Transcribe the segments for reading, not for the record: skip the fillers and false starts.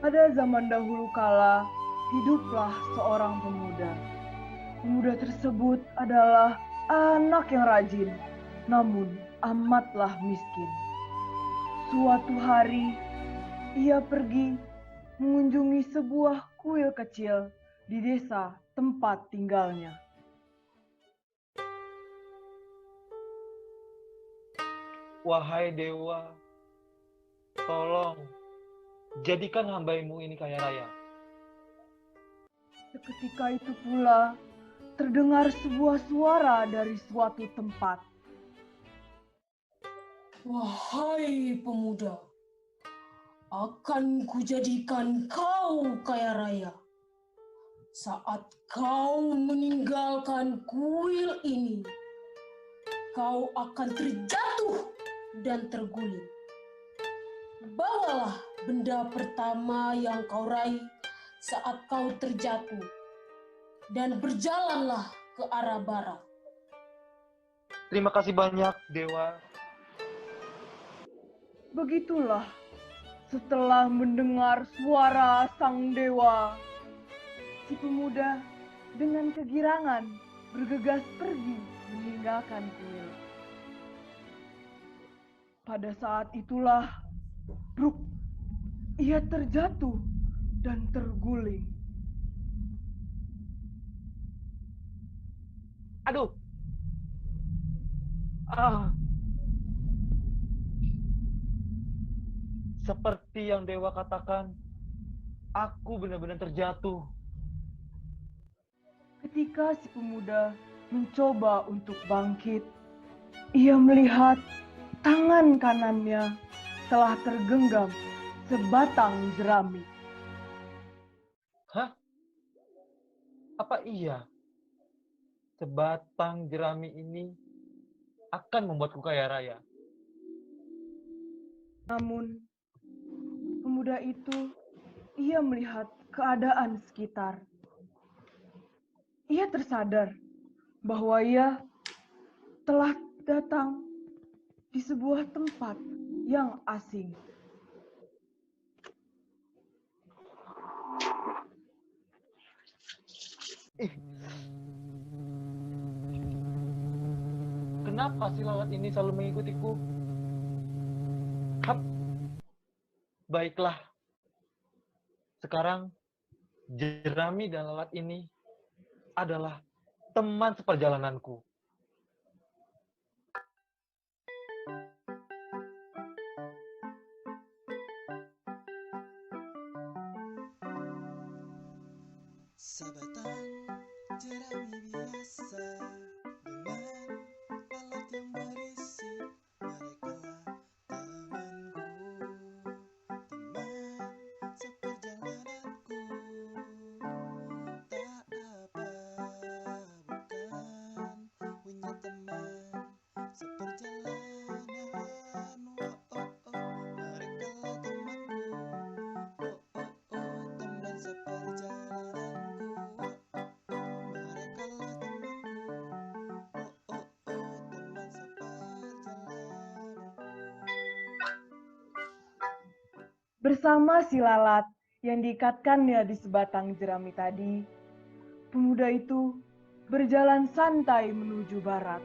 Pada zaman dahulu kala, hiduplah seorang pemuda. Pemuda tersebut adalah anak yang rajin, namun amatlah miskin. Suatu hari, ia pergi mengunjungi sebuah kuil kecil di desa tempat tinggalnya. Wahai dewa, tolong jadikan hamba-Mu ini kaya raya. Seketika itu pula terdengar sebuah suara dari suatu tempat. Wahai pemuda, akan kujadikan kau kaya raya. Saat kau meninggalkan kuil ini, kau akan terjatuh dan terguling. Bawalah benda pertama yang kau raih saat kau terjatuh dan berjalanlah ke arah barat. Terima kasih banyak, dewa. Begitulah, setelah mendengar suara sang dewa, si pemuda dengan kegirangan bergegas pergi meninggalkan kuil. Pada saat itulah, bruk, ia terjatuh dan terguling. Aduh. Seperti yang dewa katakan, aku benar-benar terjatuh. Ketika si pemuda mencoba untuk bangkit, ia melihat tangan kanannya telah tergenggam sebatang jerami. Hah? Apa iya? Sebatang jerami ini akan membuatku kaya raya. Namun, pemuda itu, ia melihat keadaan sekitar. Ia tersadar bahwa ia telah datang di sebuah tempat yang asing. Kenapa si lalat ini selalu mengikutiku? Hap. Baiklah. Sekarang jerami dan lalat ini adalah teman seperjalananku. Sahabatan jerami biasa dengan lalat yang berisi, merekalah temanku, teman seperjalananku. Tak apa, bukan punya teman seperjalanan. Oh oh oh, merekalah temanku. Oh oh oh, teman seperjalananku. Bersama si lalat yang diikatkannya di sebatang jerami tadi, pemuda itu berjalan santai menuju barat.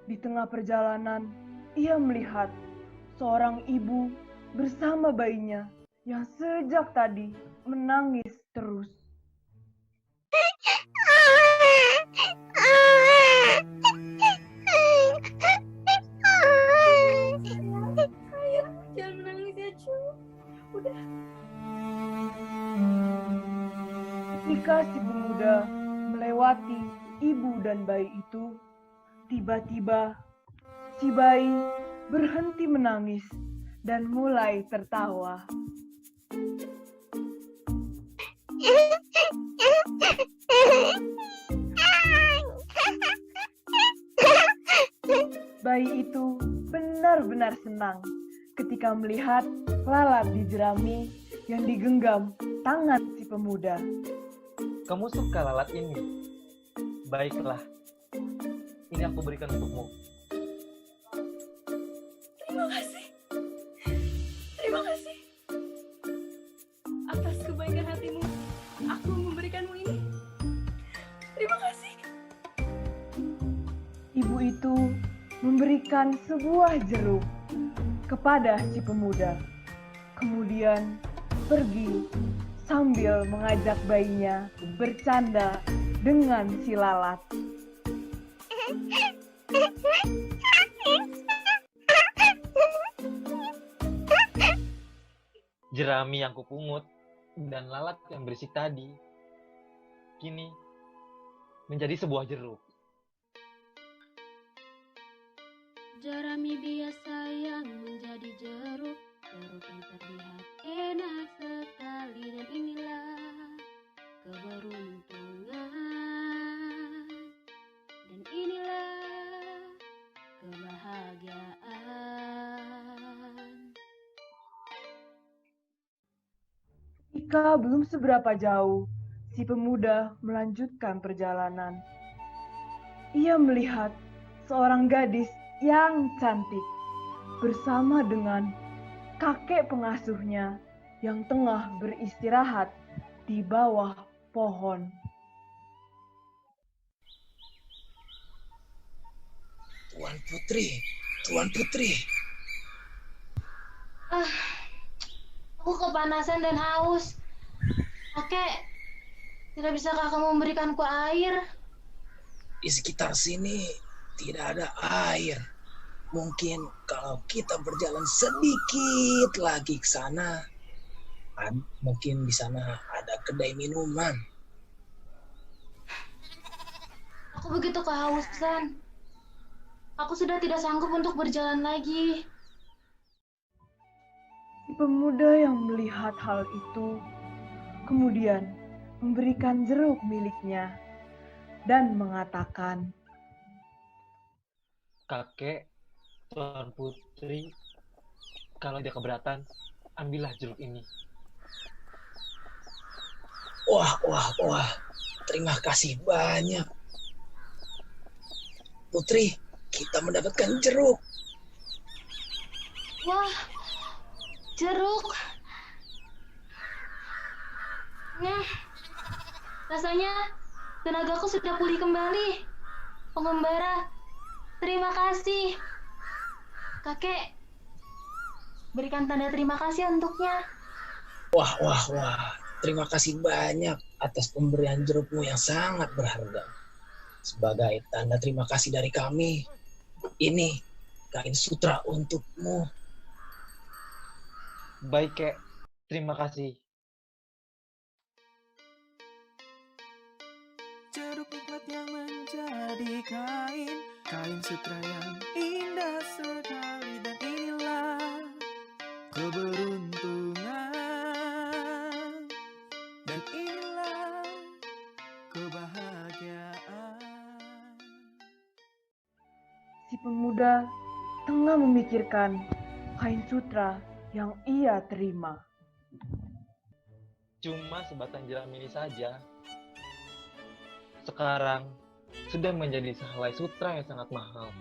Di tengah perjalanan, ia melihat seorang ibu bersama bayinya yang sejak tadi menangis terus. Jangan menangis ya, Cu. Udah. Ketika si pemuda melewati ibu dan bayi itu, tiba-tiba si bayi berhenti menangis dan mulai tertawa. Bayi itu benar-benar senang ketika melihat lalat di jerami yang digenggam tangan si pemuda. Kamu suka lalat ini? Baiklah, ini aku berikan untukmu. Terima kasih. Terima kasih. Ibu itu memberikan sebuah jeruk kepada si pemuda. Kemudian pergi sambil mengajak bayinya bercanda dengan si lalat. Jerami yang kupungut dan lalat yang berisik tadi kini menjadi sebuah jeruk. Jerami biasa yang menjadi jeruk, jeruk yang terlihat enak sekali, dan inilah keberuntungan, dan inilah kebahagiaan. Ketika belum seberapa jauh, si pemuda melanjutkan perjalanan. Ia melihat seorang gadis yang cantik bersama dengan kakek pengasuhnya yang tengah beristirahat di bawah pohon. Tuan Putri, Tuan Putri. Aku kepanasan dan haus. Kakek, tidak bisakah kamu memberikanku air? Di sekitar sini tidak ada air. Mungkin kalau kita berjalan sedikit lagi ke sana, mungkin di sana ada kedai minuman. Aku begitu kehausan. Aku sudah tidak sanggup untuk berjalan lagi. Si pemuda yang melihat hal itu kemudian memberikan jeruk miliknya dan mengatakan, Kakek, Tuan Putri, kalau dia keberatan, ambillah jeruk ini. Wah. Terima kasih banyak. Putri, kita mendapatkan jeruk. Wah, jeruk. Rasanya tenagaku sudah pulih kembali. Pengembara, terima kasih. Kakek, berikan tanda terima kasih untuknya. Wah. Terima kasih banyak atas pemberian jerukmu yang sangat berharga. Sebagai tanda terima kasih dari kami, ini kain sutra untukmu. Baik, Kek. Terima kasih. Jeruk nikmat yang menjadi kain sutra yang indah sekali, dan inilah keberuntungan, dan inilah kebahagiaan. si pemuda tengah memikirkan kain sutra yang ia terima. Cuma sebatang jerami ini saja. Sekarang sudah menjadi sehelai sutra yang sangat mahal.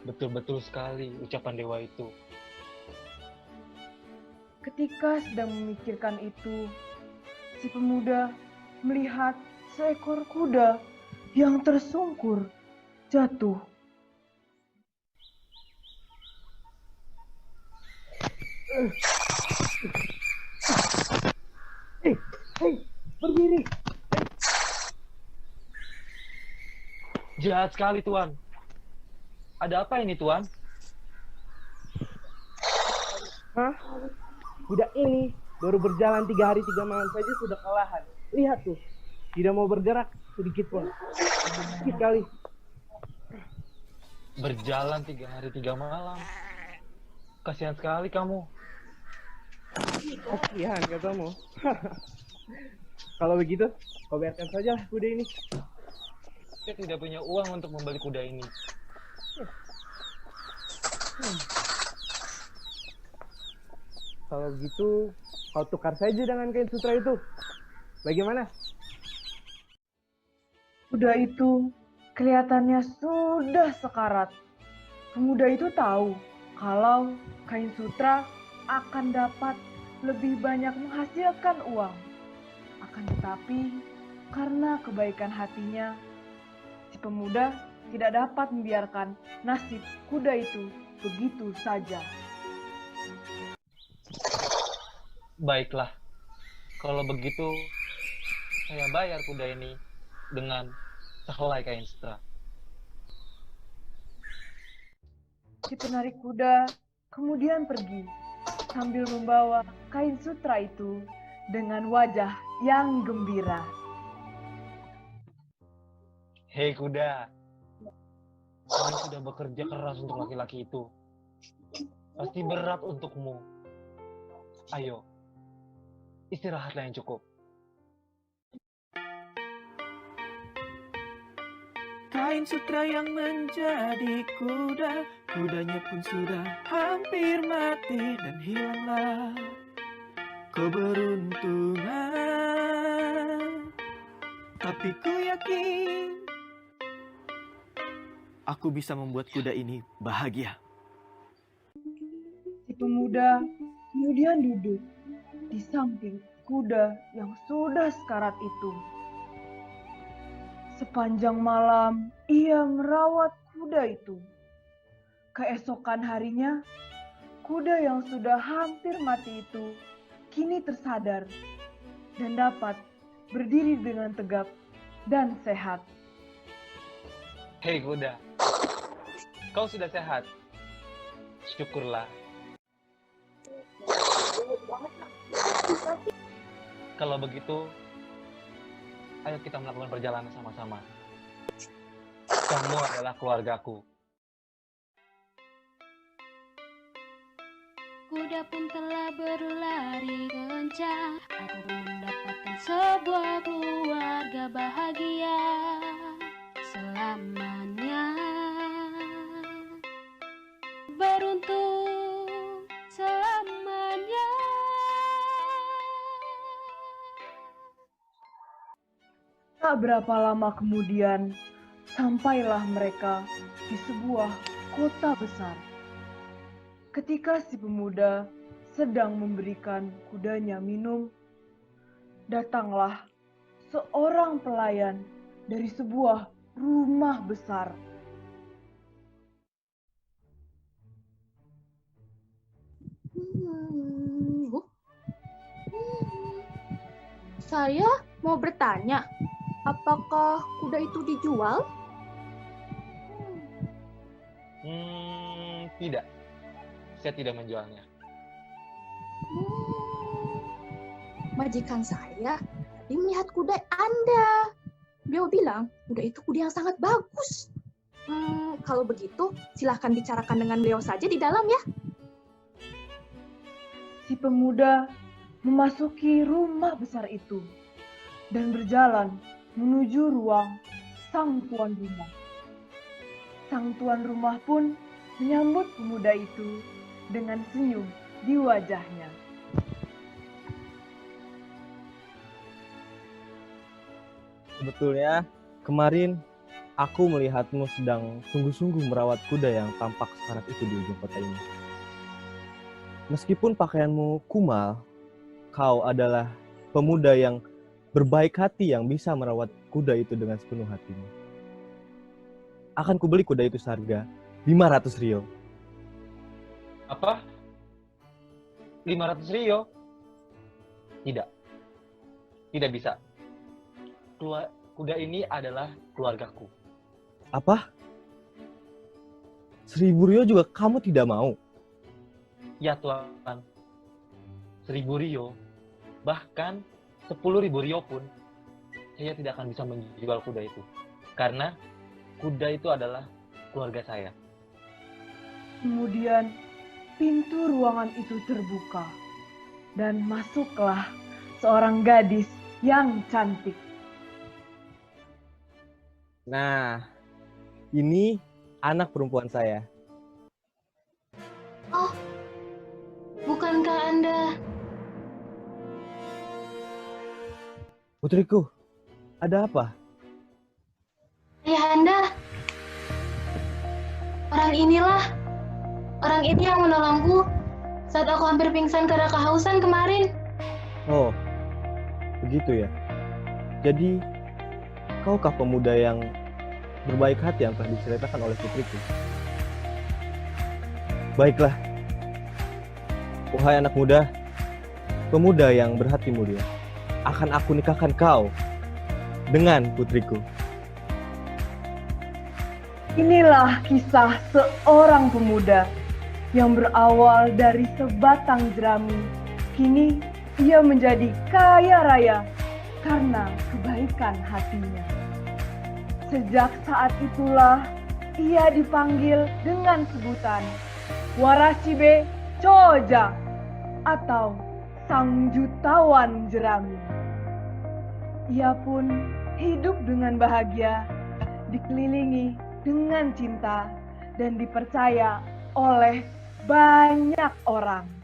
Betul-betul sekali ucapan dewa itu. Ketika sedang memikirkan itu, si pemuda melihat seekor kuda yang tersungkur jatuh. Hei, berdiri. Jahat sekali, Tuan. Ada apa ini, Tuan? Hah? Kuda ini baru berjalan 3 hari 3 malam saja sudah kelelahan. Lihat tuh, tidak mau bergerak sedikit pun. Sedikit kali. Berjalan 3 hari 3 malam. Kasihan sekali kamu. Kasihan katamu. Kalau begitu, kau biarkan saja kuda ini. Saya tidak punya uang untuk membeli kuda ini. Kalau begitu, kau tukar saja dengan kain sutra itu. Bagaimana? Kuda itu kelihatannya sudah sekarat. Pemuda itu tahu kalau kain sutra akan dapat lebih banyak menghasilkan uang. Akan tetapi, karena kebaikan hatinya, si pemuda tidak dapat membiarkan nasib kuda itu begitu saja. Baiklah, kalau begitu saya bayar kuda ini dengan sehelai kain sutra. Si penarik kuda kemudian pergi sambil membawa kain sutra itu dengan wajah yang gembira. Hei kuda, kamu sudah bekerja keras untuk laki-laki itu. Pasti berat untukmu. Ayo, istirahatlah yang cukup. Kain sutra yang menjadi kuda, kudanya pun sudah hampir mati dan hilanglah keberuntungan. Tapi ku yakin aku bisa membuat kuda ini bahagia. Si pemuda kemudian duduk di samping kuda yang sudah sekarat itu. Sepanjang malam ia merawat kuda itu. Keesokan harinya, kuda yang sudah hampir mati itu kini tersadar dan dapat berdiri dengan tegap dan sehat. Hei kuda, kau sudah sehat. Syukurlah. Kalau begitu, ayo kita melakukan perjalanan sama-sama. Kamu adalah keluargaku. Kuda pun telah berlari kencang. Aku pun mendapatkan sebuah keluarga bahagia selamanya. Beruntung selamanya. Tak berapa lama kemudian, sampailah mereka di sebuah kota besar. Ketika si pemuda sedang memberikan kudanya minum, datanglah seorang pelayan dari sebuah rumah besar. Saya mau bertanya, apakah kuda itu dijual? Tidak. Saya tidak menjualnya. Majikan saya tadi melihat kuda Anda. Beliau bilang kuda itu kuda yang sangat bagus. Kalau begitu, silahkan bicarakan dengan beliau saja di dalam ya. Si pemuda memasuki rumah besar itu dan berjalan menuju ruang sang tuan rumah. Sang tuan rumah pun menyambut pemuda itu dengan senyum di wajahnya. Sebetulnya kemarin aku melihatmu sedang sungguh-sungguh merawat kuda yang tampak sekarat itu di ujung kota ini. Meskipun pakaianmu kumal, kau adalah pemuda yang berbaik hati yang bisa merawat kuda itu dengan sepenuh hatinya. Akan kubeli kuda itu seharga 500 rio. Apa? 500 rio? Tidak. Tidak bisa. Kuda ini adalah keluargaku. Apa? 1000 rio juga kamu tidak mau? Ya Tuan. 1000 rio, bahkan 10.000 rio pun, saya tidak akan bisa menjual kuda itu. Karena kuda itu adalah keluarga saya. Kemudian pintu ruangan itu terbuka dan masuklah seorang gadis yang cantik. Nah, ini anak perempuan saya. Oh, bukankah Anda? Putriku, ada apa? Ayah Anda? Orang ini yang menolongku saat aku hampir pingsan karena kehausan kemarin. Oh, begitu ya. Jadi, kaukah pemuda yang berbaik hati yang telah diceritakan oleh putriku. Baiklah, wahai anak muda, pemuda yang berhati mulia, akan aku nikahkan kau dengan putriku. Inilah kisah seorang pemuda yang berawal dari sebatang jerami. Kini ia menjadi kaya raya karena kebaikan hatinya. Sejak saat itulah ia dipanggil dengan sebutan Warasibe Choja atau Sang Jutawan Jerami. Ia pun hidup dengan bahagia, dikelilingi dengan cinta dan dipercaya oleh banyak orang.